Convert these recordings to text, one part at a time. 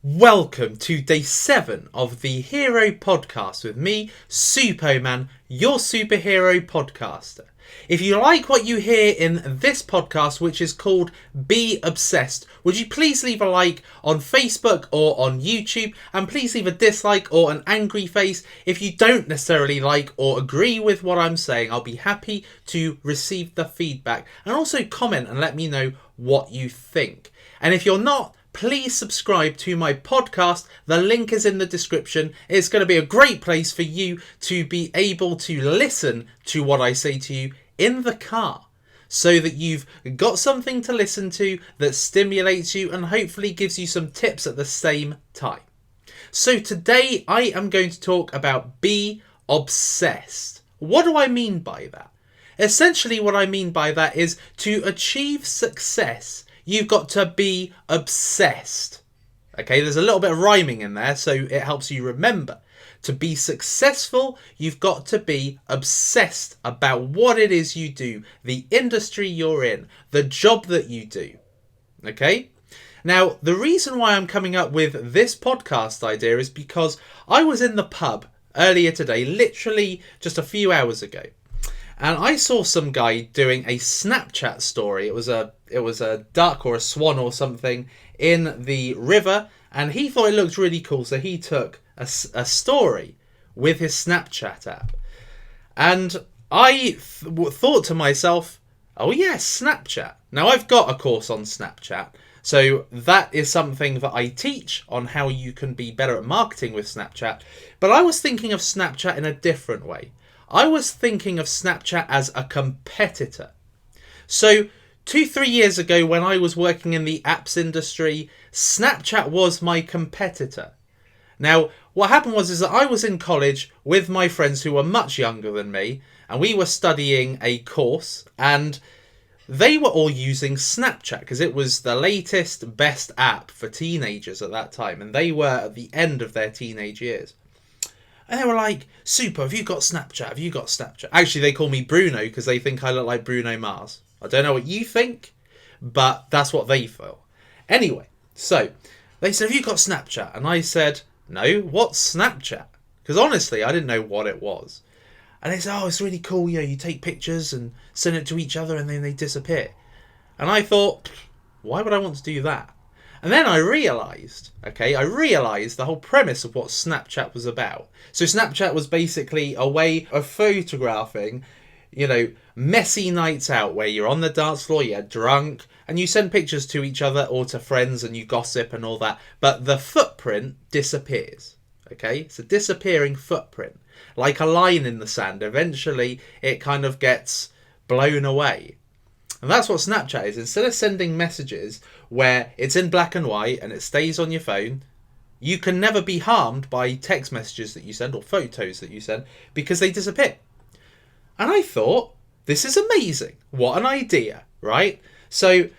Welcome to day 7 of the Hero Podcast with me, Suppoman, your superhero podcaster. If you like what you hear in this podcast, which is called Be Obsessed, would you please leave a like on Facebook or on YouTube, and please leave a dislike or an angry face if you don't necessarily like or agree with what I'm saying. I'll be happy to receive the feedback, and also comment and let me know what you think. And if you're not, please subscribe to my podcast. The link is in the description. It's going to be a great place for you to be able to listen to what I say to you in the car, so that you've got something to listen to that stimulates you and hopefully gives you some tips at the same time. So today I am going to talk about be obsessed. What do I mean by that? Essentially what I mean by that is to achieve success, you've got to be obsessed. Okay, there's a little bit of rhyming in there, so it helps you remember. To be successful, you've got to be obsessed about what it is you do, the industry you're in, the job that you do. Okay? Now, the reason why I'm coming up with this podcast idea is because I was in the pub earlier today, literally just a few hours ago. And I saw some guy doing a Snapchat story. It was a duck or a swan or something in the river, and he thought it looked really cool, so he took a story with his Snapchat app. And I thought to myself, oh yeah, Snapchat. Now I've got a course on Snapchat, so that is something that I teach on how you can be better at marketing with Snapchat. But I was thinking of Snapchat in a different way. I was thinking of Snapchat as a competitor. So 2-3 years ago, when I was working in the apps industry, Snapchat was my competitor. Now, what happened was that I was in college with my friends who were much younger than me, and we were studying a course, and they were all using Snapchat because it was the latest, best app for teenagers at that time, and they were at the end of their teenage years. And they were like, Super, have you got Snapchat? Have you got Snapchat? Actually, they call me Bruno because they think I look like Bruno Mars. I don't know what you think, but that's what they feel. Anyway, so they said, have you got Snapchat? And I said, no, what's Snapchat? Because honestly, I didn't know what it was. And they said, oh, it's really cool. You take pictures and send it to each other and then they disappear. And I thought, why would I want to do that? And then I realised the whole premise of what Snapchat was about. So Snapchat was basically a way of photographing, messy nights out where you're on the dance floor, you're drunk, and you send pictures to each other or to friends and you gossip and all that. But the footprint disappears. Okay? It's a disappearing footprint. Like a line in the sand. Eventually, it kind of gets blown away. And that's what Snapchat is. Instead of sending messages where it's in black and white and it stays on your phone, you can never be harmed by text messages that you send or photos that you send because they disappear. And I thought, this is amazing. What an idea, right? So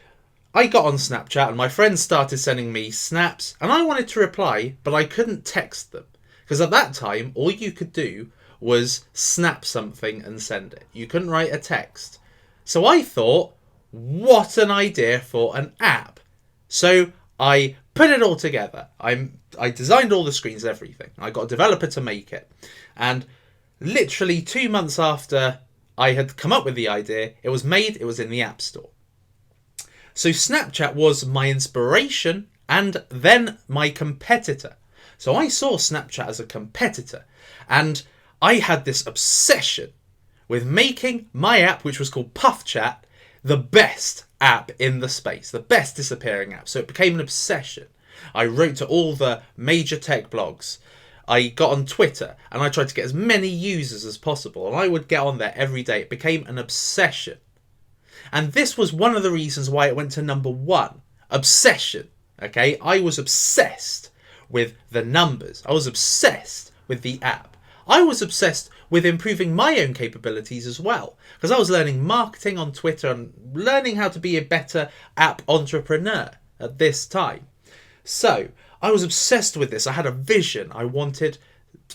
I got on Snapchat and my friends started sending me snaps and I wanted to reply, but I couldn't text them. Because at that time, all you could do was snap something and send it. You couldn't write a text. So I thought, what an idea for an app. So I put it all together. I designed all the screens, everything. I got a developer to make it. And literally 2 months after I had come up with the idea, it was made, it was in the App Store. So Snapchat was my inspiration and then my competitor. So I saw Snapchat as a competitor. And I had this obsession with making my app, which was called PuffChat, the best app in the space, the best disappearing app. So it became an obsession. I wrote to all the major tech blogs. I got on Twitter and I tried to get as many users as possible. And I would get on there every day. It became an obsession. And this was one of the reasons why it went to number 1. Obsession. Okay, I was obsessed with the numbers. I was obsessed with the app. I was obsessed with improving my own capabilities as well, because I was learning marketing on Twitter and learning how to be a better app entrepreneur at this time. So I was obsessed with this. I had a vision. I wanted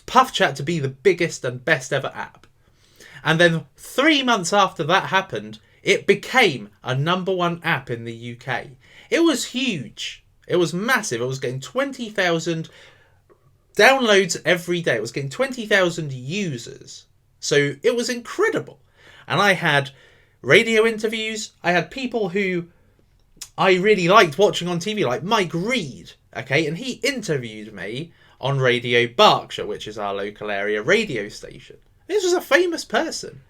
PuffChat to be the biggest and best ever app. And then 3 months after that happened, it became a number 1 app in the UK. It was huge. It was massive. It was getting 20,000 downloads every day. It was getting 20,000 users. So it was incredible. And I had radio interviews. I had people who I really liked watching on TV, like Mike Reed, okay? And he interviewed me on Radio Berkshire, which is our local area radio station. This was a famous person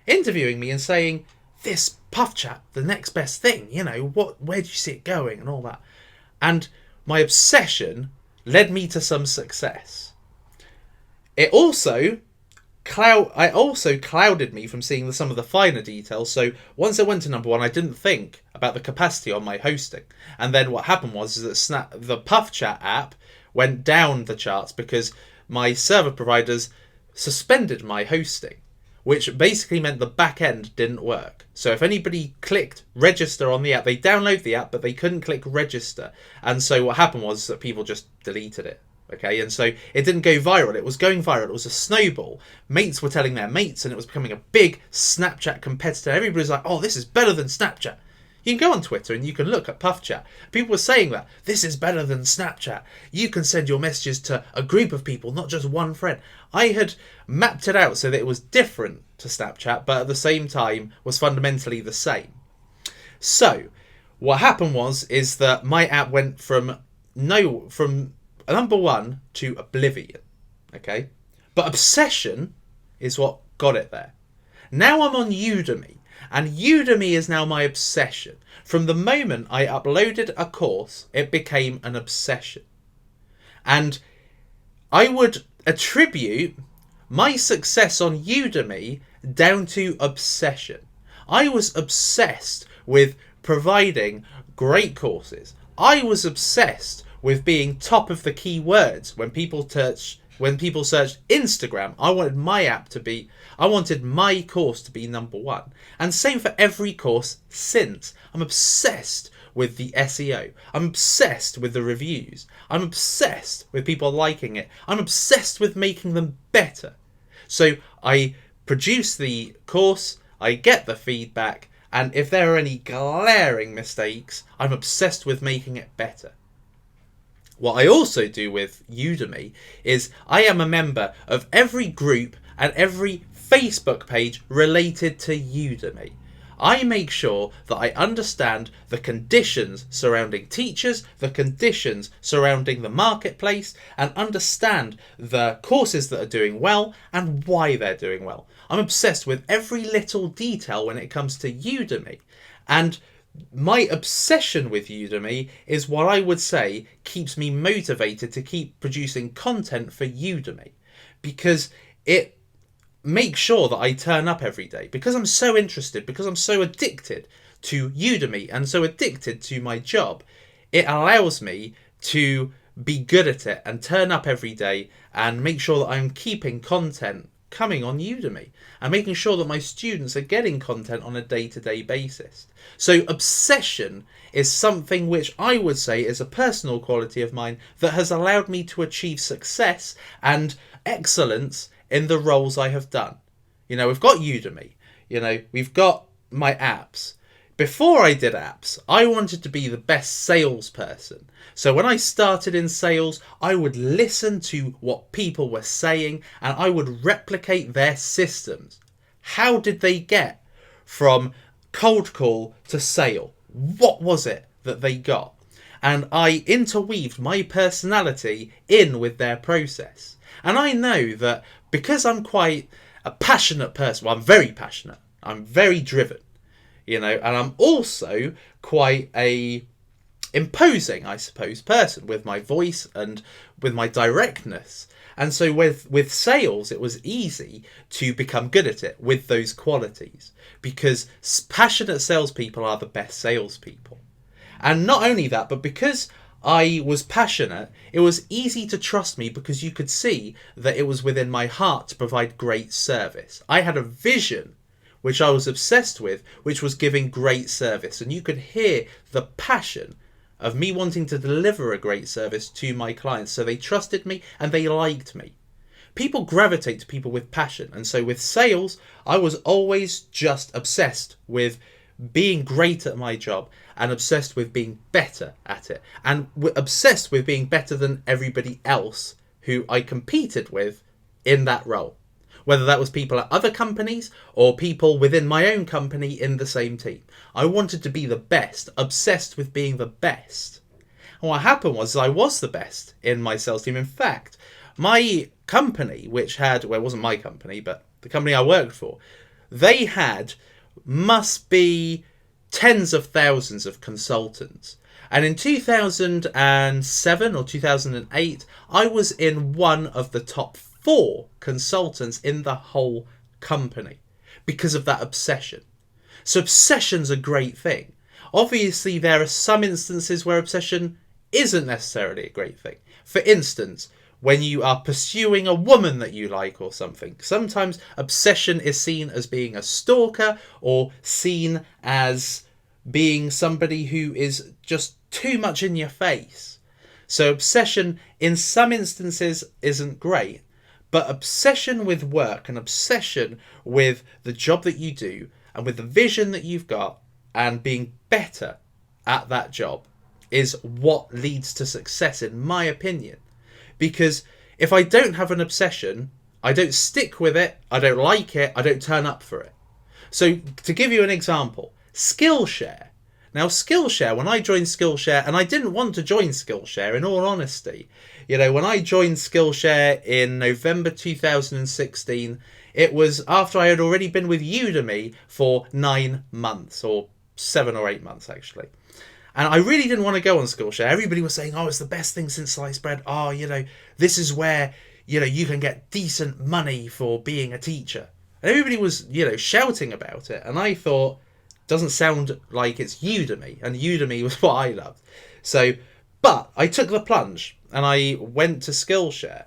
interviewing me and saying, this puff chat, the next best thing, where do you see it going and all that. And my obsession led me to some success. It also clouded me from seeing some of the finer details. So once I went to number 1, I didn't think about the capacity on my hosting. And then what happened was that the Puff Chat app went down the charts because my server providers suspended my hosting, which basically meant the back end didn't work. So if anybody clicked register on the app, they download the app, but they couldn't click register. And so what happened was that people just deleted it. Okay, and so it didn't go viral. It was going viral. It was a snowball. Mates were telling their mates, and it was becoming a big Snapchat competitor. Everybody was like, oh, this is better than Snapchat. You can go on Twitter and you can look at Puff Chat. People were saying that this is better than Snapchat. You can send your messages to a group of people, not just one friend. I had mapped it out so that it was different to Snapchat, but at the same time was fundamentally the same. So what happened is that my app went from number 1 to oblivion. Okay, but obsession is what got it there. Now I'm on Udemy. And Udemy is now my obsession. From the moment I uploaded a course, it became an obsession. And I would attribute my success on Udemy down to obsession. I was obsessed with providing great courses. I was obsessed with being top of the keywords when people searched Instagram. I wanted my course to be number 1. And same for every course since. I'm obsessed with the SEO. I'm obsessed with the reviews. I'm obsessed with people liking it. I'm obsessed with making them better. So I produce the course, I get the feedback, and if there are any glaring mistakes, I'm obsessed with making it better. What I also do with Udemy is I am a member of every group and every Facebook page related to Udemy. I make sure that I understand the conditions surrounding teachers, the conditions surrounding the marketplace, and understand the courses that are doing well and why they're doing well. I'm obsessed with every little detail when it comes to Udemy. And my obsession with Udemy is what I would say keeps me motivated to keep producing content for Udemy, because it makes sure that I turn up every day, because I'm so interested, because I'm so addicted to Udemy and so addicted to my job. It allows me to be good at it and turn up every day and make sure that I'm keeping content coming on Udemy and making sure that my students are getting content on a day-to-day basis. So obsession is something which I would say is a personal quality of mine that has allowed me to achieve success and excellence in the roles I have done. We've got Udemy, we've got my apps. Before I did apps, I wanted to be the best salesperson. So when I started in sales, I would listen to what people were saying and I would replicate their systems. How did they get from cold call to sale? What was it that they got? And I interweaved my personality in with their process. And I know that because I'm quite a passionate person, well, I'm very passionate, I'm very driven, and I'm also quite a imposing, I suppose, person with my voice and with my directness. And so with sales, it was easy to become good at it with those qualities, because passionate salespeople are the best salespeople. And not only that, but because I was passionate, it was easy to trust me because you could see that it was within my heart to provide great service. I had a vision which I was obsessed with, which was giving great service. And you could hear the passion of me wanting to deliver a great service to my clients. So they trusted me and they liked me. People gravitate to people with passion. And so with sales, I was always just obsessed with being great at my job and obsessed with being better at it, and obsessed with being better than everybody else who I competed with in that role. Whether that was people at other companies or people within my own company in the same team. I wanted to be the best, obsessed with being the best. And what happened was I was the best in my sales team. In fact, my company, which had, well, it wasn't my company, but the company I worked for, they had must be tens of thousands of consultants. And in 2007 or 2008, I was in one of the top 4 consultants in the whole company because of that obsession. So obsession's a great thing. Obviously, there are some instances where obsession isn't necessarily a great thing. For instance, when you are pursuing a woman that you like or something, sometimes obsession is seen as being a stalker or seen as being somebody who is just too much in your face. So obsession in some instances isn't great. But obsession with work and obsession with the job that you do and with the vision that you've got and being better at that job is what leads to success, in my opinion. Because if I don't have an obsession, I don't stick with it, I don't like it, I don't turn up for it. So to give you an example, Skillshare. Now Skillshare, when I joined Skillshare, and I didn't want to join Skillshare in all honesty, you know, when I joined Skillshare in November 2016, it was after I had already been with Udemy for 9 months, or 7 or 8 months actually. And I really didn't want to go on Skillshare. Everybody was saying, oh, it's the best thing since sliced bread. Oh, you know, this is where, you know, you can get decent money for being a teacher. And everybody was, you know, shouting about it. And I thought, doesn't sound like it's Udemy. And Udemy was what I loved. So, but I took the plunge and I went to Skillshare.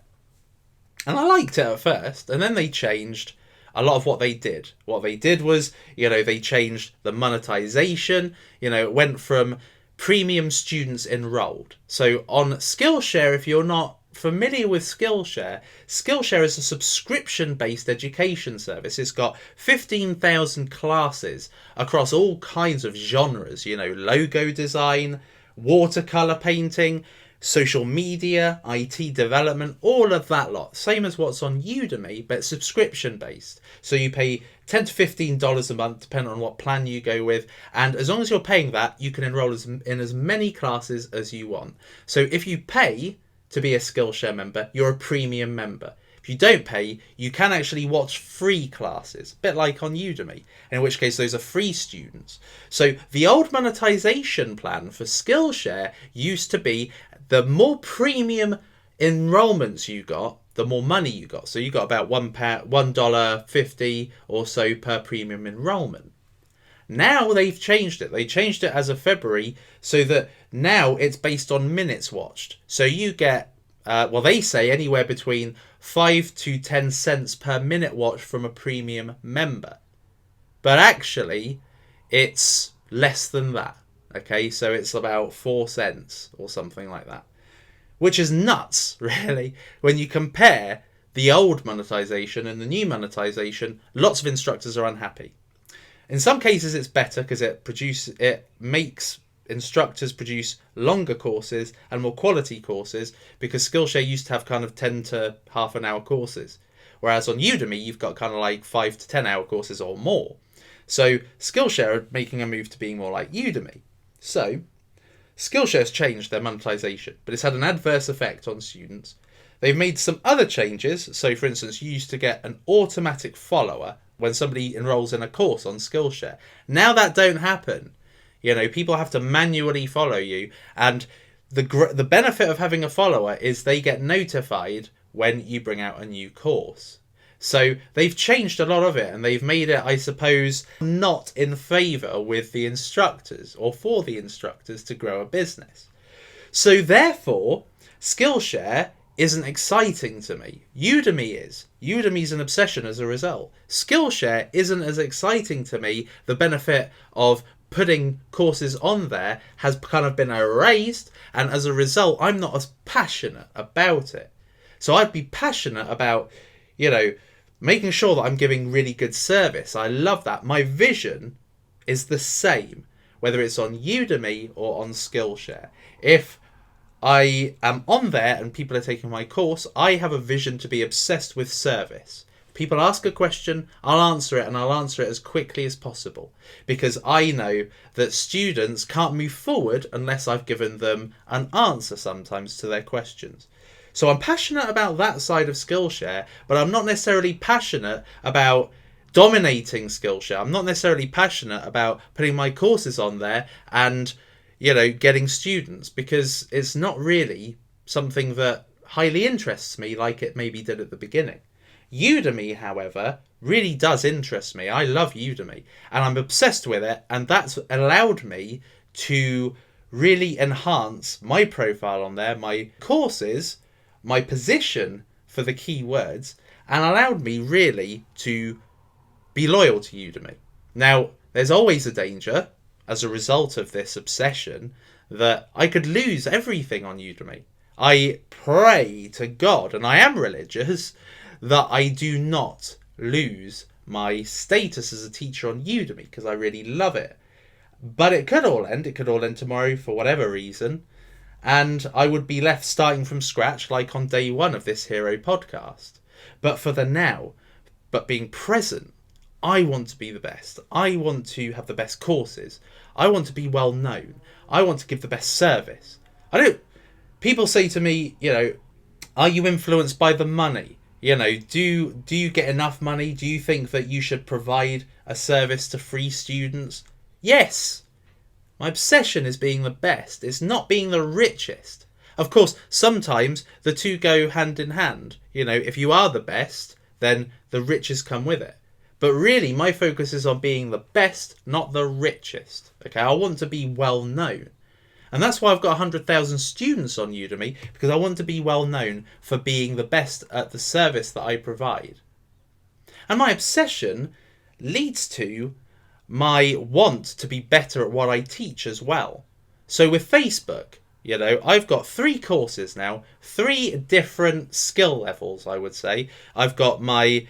And I liked it at first. And then they changed a lot of what they did. What they did was, you know, they changed the monetization. You know, it went from premium students enrolled. So on Skillshare, if you're not familiar with Skillshare, Skillshare is a subscription-based education service. It's got 15,000 classes across all kinds of genres, you know, logo design, watercolor painting, social media, IT development, all of that lot. Same as what's on Udemy, but subscription based. So you pay $10 to $15 a month, depending on what plan you go with. And as long as you're paying that, you can enroll in as many classes as you want. So if you pay to be a Skillshare member, you're a premium member. If you don't pay, you can actually watch free classes, a bit like on Udemy, in which case those are free students. So the old monetization plan for Skillshare used to be the more premium enrollments you got, the more money you got. So you got about $1.50 or so per premium enrollment. Now they've changed it. They changed it as of February so that now it's based on minutes watched. So you get, well, they say anywhere between 5 to 10 cents per minute watched from a premium member. But actually, it's less than that. Okay, so it's about 4 cents or something like that. Which is nuts, really, when you compare the old monetization and the new monetization. Lots of instructors are unhappy. In some cases, it's better because it makes instructors produce longer courses and more quality courses, because Skillshare used to have kind of 10 to half an hour courses. Whereas on Udemy, you've got kind of like 5 to 10 hour courses or more. So Skillshare are making a move to being more like Udemy. So Skillshare's changed their monetization, but it's had an adverse effect on students. They've made some other changes. So for instance, you used to get an automatic follower when somebody enrolls in a course on Skillshare. Now that don't happen. You know, people have to manually follow you, and the benefit of having a follower is they get notified when you bring out a new course. So they've changed a lot of it, and they've made it, I suppose, not in favour with the instructors or for the instructors to grow a business. So therefore, Skillshare isn't exciting to me. Udemy is. Udemy's an obsession as a result. Skillshare isn't as exciting to me. The benefit of putting courses on there has kind of been erased, and as a result, I'm not as passionate about it. So I'd be passionate about, you know, making sure that I'm giving really good service. I love that. My vision is the same, whether it's on Udemy or on Skillshare. If I am on there and people are taking my course, I have a vision to be obsessed with service. People ask a question, I'll answer it, and I'll answer it as quickly as possible, because I know that students can't move forward unless I've given them an answer sometimes to their questions. So I'm passionate about that side of Skillshare, but I'm not necessarily passionate about dominating Skillshare. I'm not necessarily passionate about putting my courses on there and, getting students, because it's not really something that highly interests me like it maybe did at the beginning. Udemy, however, really does interest me. I love Udemy and I'm obsessed with it, and that's allowed me to really enhance my profile on there, my courses, my position for the keywords, and allowed me really to be loyal to Udemy. Now, there's always a danger as a result of this obsession that I could lose everything on Udemy. I pray to God, and I am religious, that I do not lose my status as a teacher on Udemy, because I really love it. But it could all end. It could all end tomorrow for whatever reason, and I would be left starting from scratch like on day one of this Hero podcast. But for the now, being present, I want to be the best. I want to have the best courses. I want to be well known. I want to give the best service. People say to me, are you influenced by the money? Do you get enough money? Do you think that you should provide a service to free students? Yes. My obsession is being the best. It's not being the richest. Of course, sometimes the two go hand in hand. If you are the best, then the riches come with it. But really, my focus is on being the best, not the richest. Okay, I want to be well known. And that's why I've got 100,000 students on Udemy, because I want to be well known for being the best at the service that I provide. And my obsession leads to my want to be better at what I teach as well. So with Facebook, I've got 3 courses now, 3 different skill levels, I would say. I've got my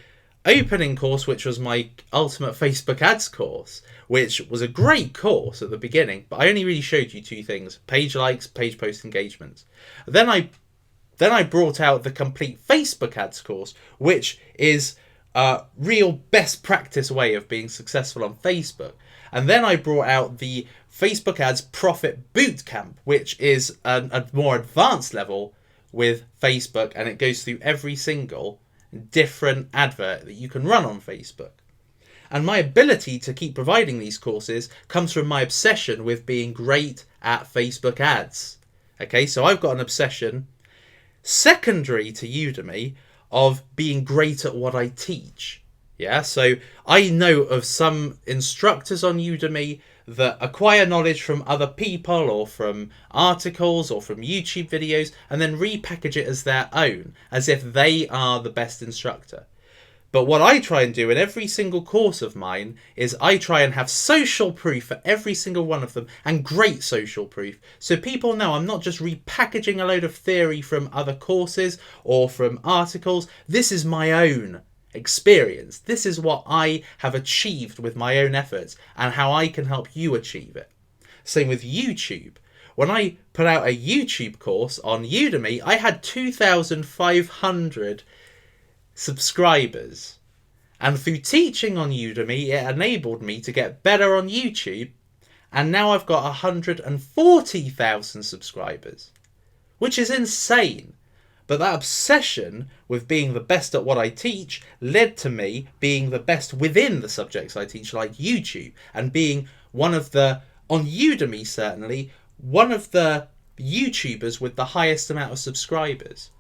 opening course, which was my ultimate Facebook ads course, which was a great course at the beginning, but I only really showed you 2 things: page likes, page post engagements. Then I brought out the complete Facebook ads course, which is a real best practice way of being successful on Facebook. And then I brought out the Facebook ads profit bootcamp, which is a more advanced level with Facebook, and it goes through every single different advert that you can run on Facebook. And my ability to keep providing these courses comes from my obsession with being great at Facebook ads. Okay, so I've got an obsession secondary to Udemy of being great at what I teach. Yeah, so I know of some instructors on Udemy that acquire knowledge from other people or from articles or from YouTube videos and then repackage it as their own, as if they are the best instructor. But what I try and do in every single course of mine is I try and have social proof for every single one of them, and great social proof. So people know I'm not just repackaging a load of theory from other courses or from articles. This is my own experience. This is what I have achieved with my own efforts and how I can help you achieve it. Same with YouTube. When I put out a YouTube course on Udemy, I had 2,500 subscribers. And through teaching on Udemy, it enabled me to get better on YouTube. And now I've got 140,000 subscribers, which is insane. But that obsession with being the best at what I teach led to me being the best within the subjects I teach, like YouTube, and being one of the, on Udemy certainly, one of the YouTubers with the highest amount of subscribers.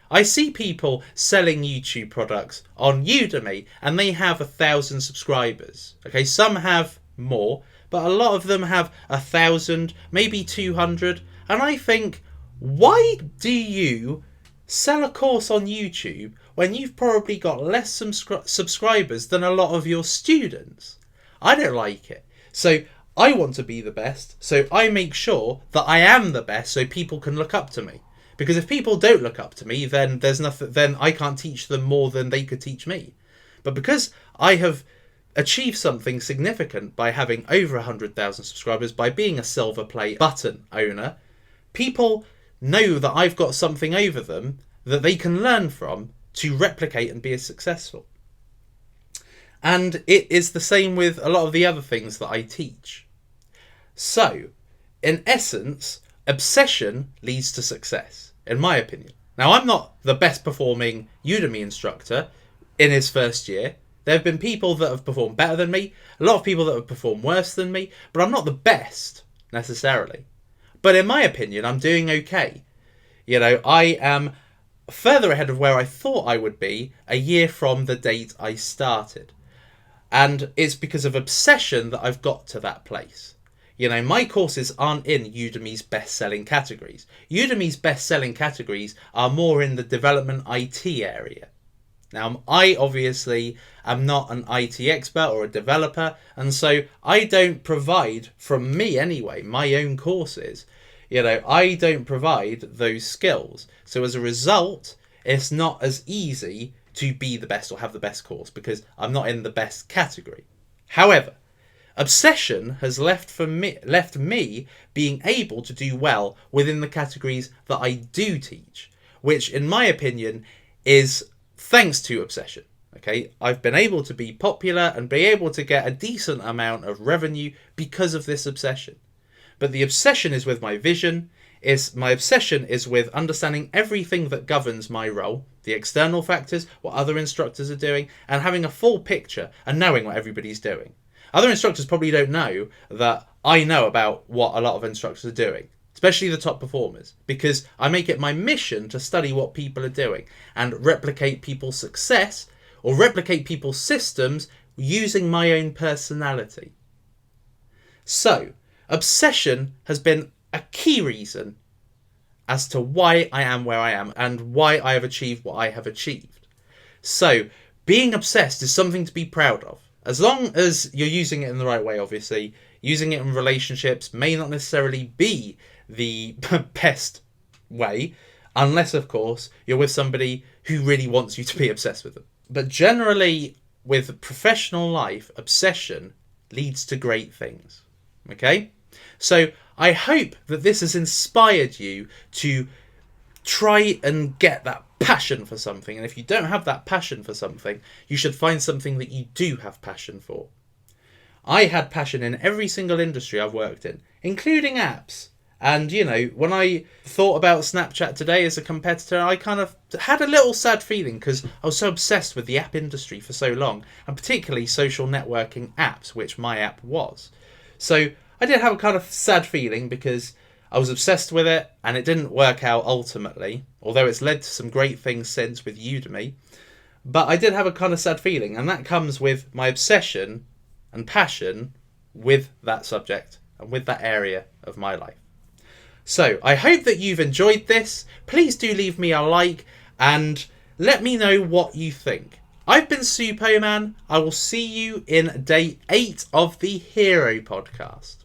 I see people selling YouTube products on Udemy and they have 1,000 subscribers. Okay, some have more, but a lot of them have 1,000, maybe 200. And I think, why do you sell a course on YouTube when you've probably got less subscribers than a lot of your students? I don't like it. So I want to be the best, so I make sure that I am the best so people can look up to me. Because if people don't look up to me, then there's nothing, then I can't teach them more than they could teach me. But because I have achieve something significant by having over 100,000 subscribers, by being a silver play button owner. People know that I've got something over them that they can learn from to replicate and be as successful. And it is the same with a lot of the other things that I teach. So, in essence, obsession leads to success, in my opinion. Now, I'm not the best performing Udemy instructor in his first year. There have been people that have performed better than me, a lot of people that have performed worse than me, but I'm not the best, necessarily. But in my opinion, I'm doing okay. I am further ahead of where I thought I would be a year from the date I started. And it's because of obsession that I've got to that place. My courses aren't in Udemy's best-selling categories. Udemy's best-selling categories are more in the development IT area. Now, I obviously am not an IT expert or a developer, and so I don't provide, from me anyway, my own courses. I don't provide those skills. So as a result, it's not as easy to be the best or have the best course because I'm not in the best category. However, obsession has left me being able to do well within the categories that I do teach, which in my opinion is thanks to obsession. Okay, I've been able to be popular and be able to get a decent amount of revenue because of this obsession. But the obsession is with my vision. My obsession is with understanding everything that governs my role, the external factors, what other instructors are doing, and having a full picture and knowing what everybody's doing. Other instructors probably don't know that I know about what a lot of instructors are doing, especially the top performers, because I make it my mission to study what people are doing and replicate people's success or replicate people's systems using my own personality. So, obsession has been a key reason as to why I am where I am and why I have achieved what I have achieved. So, being obsessed is something to be proud of. As long as you're using it in the right way, obviously. Using it in relationships may not necessarily be the best way, unless, of course, you're with somebody who really wants you to be obsessed with them. But generally, with professional life, obsession leads to great things. Okay? So I hope that this has inspired you to try and get that passion for something. And if you don't have that passion for something, you should find something that you do have passion for. I had passion in every single industry I've worked in, including apps. And, when I thought about Snapchat today as a competitor, I kind of had a little sad feeling because I was so obsessed with the app industry for so long, and particularly social networking apps, which my app was. So I did have a kind of sad feeling because I was obsessed with it and it didn't work out ultimately, although it's led to some great things since with Udemy. But I did have a kind of sad feeling, and that comes with my obsession and passion with that subject and with that area of my life. So I hope that you've enjoyed this. Please do leave me a like and let me know what you think. I've been Suppoman. I will see you in day 8 of the Hero podcast.